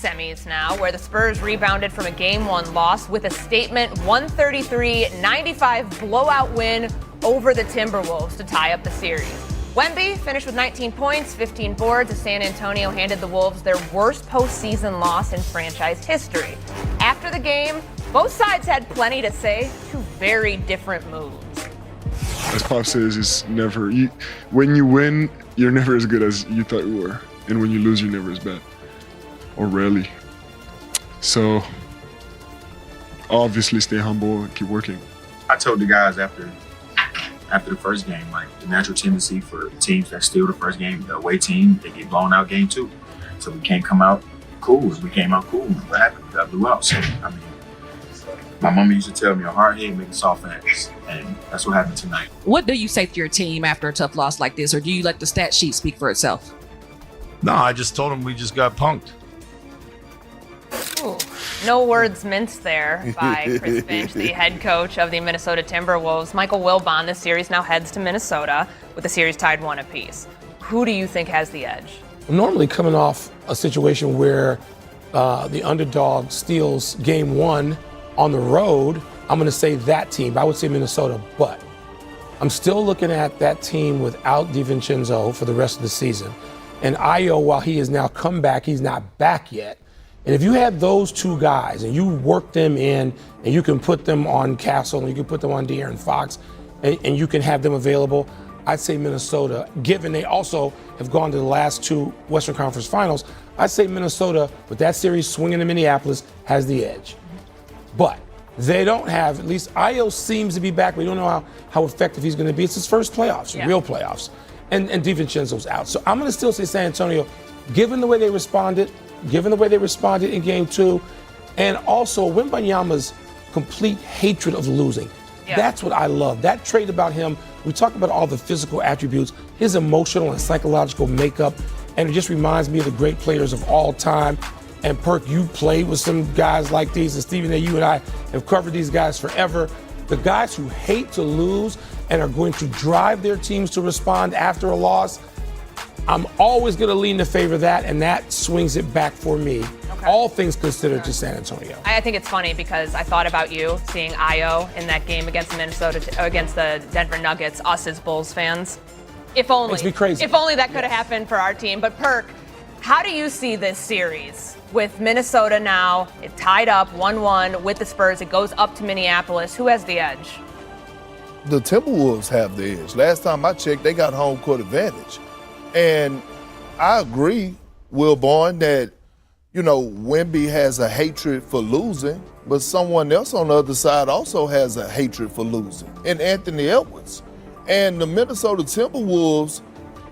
semis now, where the Spurs rebounded from a Game 1 loss with a statement 133-95 blowout win over the Timberwolves to tie up the series. Wemby finished with 19 points, 15 boards as San Antonio handed the Wolves their worst postseason loss in franchise history. After the game, both sides had plenty to say, two very different moves. As Pop says, it's never, when you win, you're never as good as you thought you were. And when you lose, you're never as bad. Or rarely. So, obviously stay humble and keep working. I told the guys after the first game, like, the natural tendency for teams that steal the first game, the away team, they get blown out game 2. So we can't come out cool. We came out cool. What happened? We got blew out. So, I mean, my mama used to tell me a hard head makes a soft ass, and that's what happened tonight. What do you say to your team after a tough loss like this, or do you let the stat sheet speak for itself? No, I just told them we just got punked. Ooh, no words minced there by Chris Finch, the head coach of the Minnesota Timberwolves. Michael Wilbon, this series now heads to Minnesota with the series tied 1 apiece. Who do you think has the edge? Normally coming off a situation where the underdog steals Game 1 on the road, I'm going to say that team. I would say Minnesota, but I'm still looking at that team without DiVincenzo for the rest of the season. And Ayo, while he has now come back, he's not back yet. And if you had those two guys and you work them in and you can put them on Castle and you can put them on De'Aaron Fox and you can have them available, I'd say Minnesota, given they also have gone to the last 2 Western Conference Finals, I'd say Minnesota, with that series swinging to Minneapolis, has the edge. But they don't have, at least Ayo seems to be back. We don't know how effective he's going to be. It's his first playoffs, real playoffs. And DiVincenzo's out. So I'm going to still say San Antonio, given the way they responded in Game 2, and also Wembanyama's complete hatred of losing. Yeah. That's what I love. That trait about him, we talk about all the physical attributes, his emotional and psychological makeup, and it just reminds me of the great players of all time. And Perk, you played with some guys like these, and Stephen, you and I have covered these guys forever. The guys who hate to lose and are going to drive their teams to respond after a loss, I'm always going to lean in favor of that, and that swings it back for me. Okay. All things considered to San Antonio. I think it's funny because I thought about you seeing Ayo in that game against against the Denver Nuggets, us as Bulls fans. If only. Makes me crazy. If only that could have happened for our team. But Perk, how do you see this series with Minnesota now? It tied up 1-1 with the Spurs. It goes up to Minneapolis. Who has the edge? The Timberwolves have the edge. Last time I checked, they got home court advantage. And I agree, Wilborn, that, Wemby has a hatred for losing, but someone else on the other side also has a hatred for losing, and Anthony Edwards. And the Minnesota Timberwolves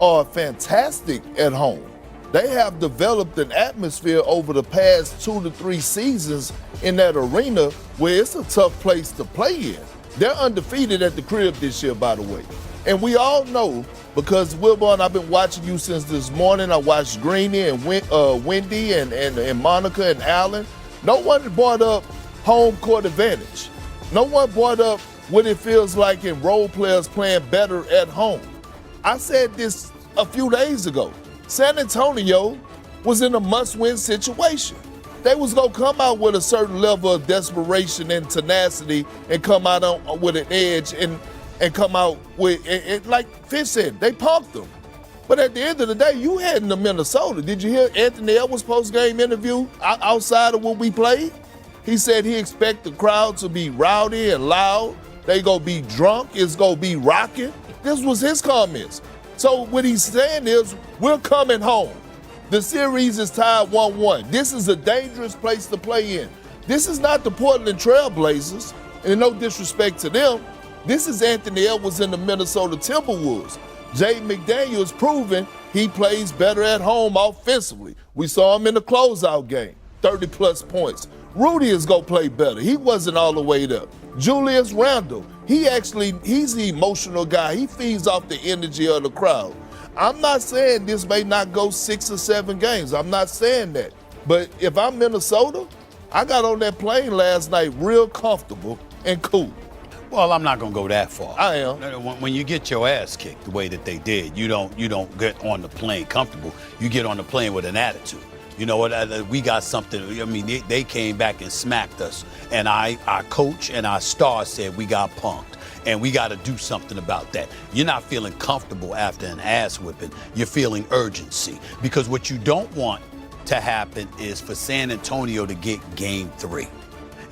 are fantastic at home. They have developed an atmosphere over the past 2 to 3 seasons in that arena where it's a tough place to play in. They're undefeated at the crib this year, by the way. And we all know, because Wilborn, I've been watching you since this morning. I watched Greeny and Wendy and Monica and Allen. No one brought up home court advantage. No one brought up what it feels like in role players playing better at home. I said this a few days ago. San Antonio was in a must-win situation. They was going to come out with a certain level of desperation and tenacity and come out with an edge and come out with, like Fish said, they punked them. But at the end of the day, you heading to Minnesota. Did you hear Anthony Edwards' post-game interview outside of what we played? He said he expect the crowd to be rowdy and loud. They gonna be drunk. It's gonna be rocking. This was his comments. So what he's saying is, we're coming home. The series is tied 1-1. This is a dangerous place to play in. This is not the Portland Trail Blazers, and no disrespect to them. This is Anthony Edwards and the Minnesota Timberwolves. Jayden McDaniels proven he plays better at home offensively. We saw him in the closeout game, 30-plus points. Rudy is going to play better. He wasn't all the way up. Julius Randle, he's the emotional guy. He feeds off the energy of the crowd. I'm not saying this may not go 6 or 7 games. I'm not saying that. But if I'm Minnesota, I got on that plane last night real comfortable and cool. Well, I'm not going to go that far. I am. When you get your ass kicked the way that they did, you don't get on the plane comfortable. You get on the plane with an attitude. you know what, we got something. I mean, they came back and smacked us. And our coach and our star said we got punked. And we got to do something about that. You're not feeling comfortable after an ass whipping. You're feeling urgency. Because what you don't want to happen is for San Antonio to get game 3. You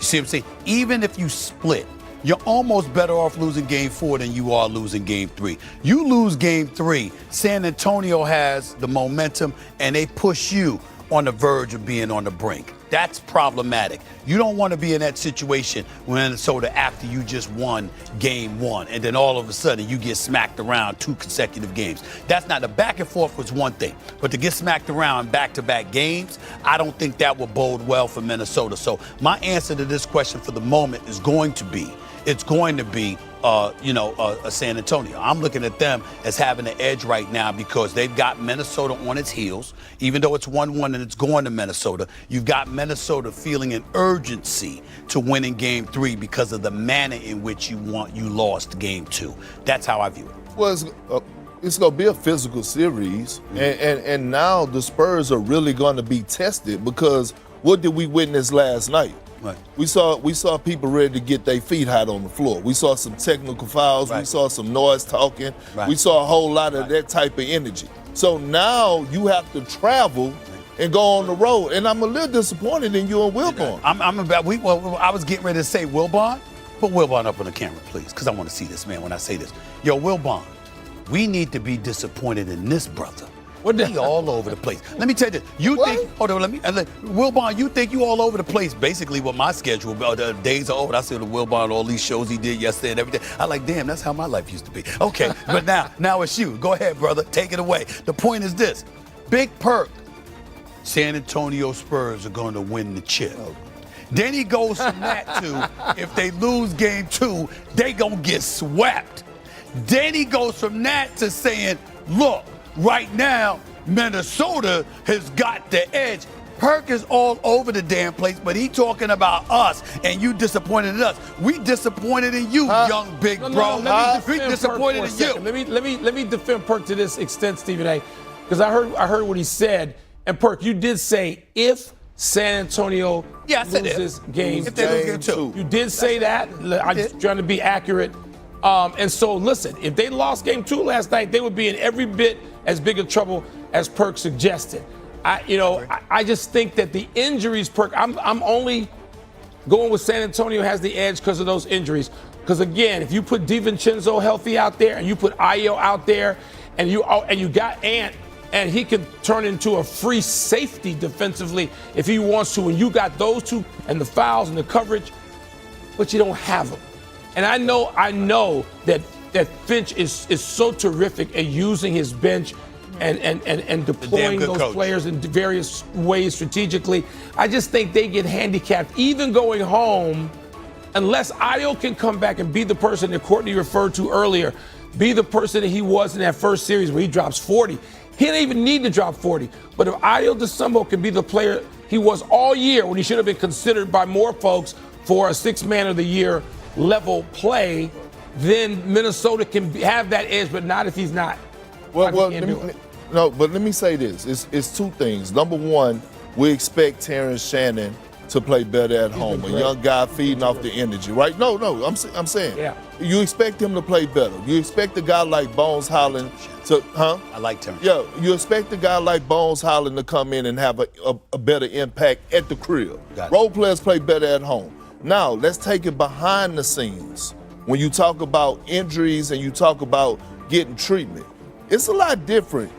see what I'm saying? Even if you split, you're almost better off losing game 4 than you are losing game 3. You lose game 3, San Antonio has the momentum and they push you on the verge of being on the brink. That's problematic. You don't want to be in that situation when Minnesota after you just won game 1 and then all of a sudden you get smacked around 2 consecutive games. That's not, the back and forth was one thing, but to get smacked around back-to-back games, I don't think that will bode well for Minnesota. So my answer to this question for the moment is going to be, San Antonio. I'm looking at them as having an edge right now because they've got Minnesota on its heels. Even though it's 1-1 and it's going to Minnesota, you've got Minnesota feeling an urgency to winning game 3 because of the manner in which you lost game 2. That's how I view it. Well, it's going to be a physical series, and now the Spurs are really going to be tested because what did we witness last night? Right. We saw people ready to get their feet hot on the floor. We saw some technical fouls. Right. We saw some noise talking. Right. We saw a whole lot of that type of energy. So now you have to travel and go on the road. And I'm a little disappointed in you and Wilborn. I was getting ready to say Wilborn. Put Wilborn up on the camera, please, because I want to see this, man, when I say this. Yo, Wilborn, we need to be disappointed in this brother. He all over the place. Let me tell you this. Wilborn, you think you all over the place. Basically what my schedule, the days are over. I see the Wilborn, all these shows he did yesterday and everything. I like, damn, that's how my life used to be. Okay, but now it's you. Go ahead, brother. Take it away. The point is this. Big Perk, San Antonio Spurs are going to win the chip. Then he goes from that to, if they lose game 2, they going to get swept. Then he goes from that to saying, look, right now, Minnesota has got the edge. Perk is all over the damn place, but he talking about us, and you disappointed in us. We disappointed in you, young big bro. We disappointed in you. Let me defend Perk to this extent, Stephen A. Because I heard what he said, and Perk, you did say if San Antonio loses game 2. You did say that. I'm just trying to be accurate. And so, listen, if they lost game 2 last night, they would be in every bit as big a trouble as Perk suggested. I just think that the injuries, Perk, I'm only going with San Antonio has the edge because of those injuries. Because, again, if you put DiVincenzo healthy out there and you put Ayo out there and you got Ant, and he can turn into a free safety defensively if he wants to, and you got those two and the fouls and the coverage, but you don't have them. And I know that Finch is so terrific at using his bench and deploying those players in various ways strategically. I just think they get handicapped, even going home, unless Ayo can come back and be the person that Courtney referred to earlier, be the person that he was in that first series where he drops 40. He didn't even need to drop 40. But if Ayo DeSumbo can be the player he was all year when he should have been considered by more folks for a 6th Man of the Year level play, then Minnesota can have that edge, but not if he's not. But let me say this. It's 2 things. Number 1, we expect Terrence Shannon to play better at home. A young guy feeding off the energy, right? No, I'm saying. You expect him to play better. You expect a guy like Bones Holland to, I like Terrence. Yeah, you expect a guy like Bones Holland to come in and have a better impact at the crib. Role players play better at home. Now, let's take it behind the scenes. When you talk about injuries and you talk about getting treatment, it's a lot different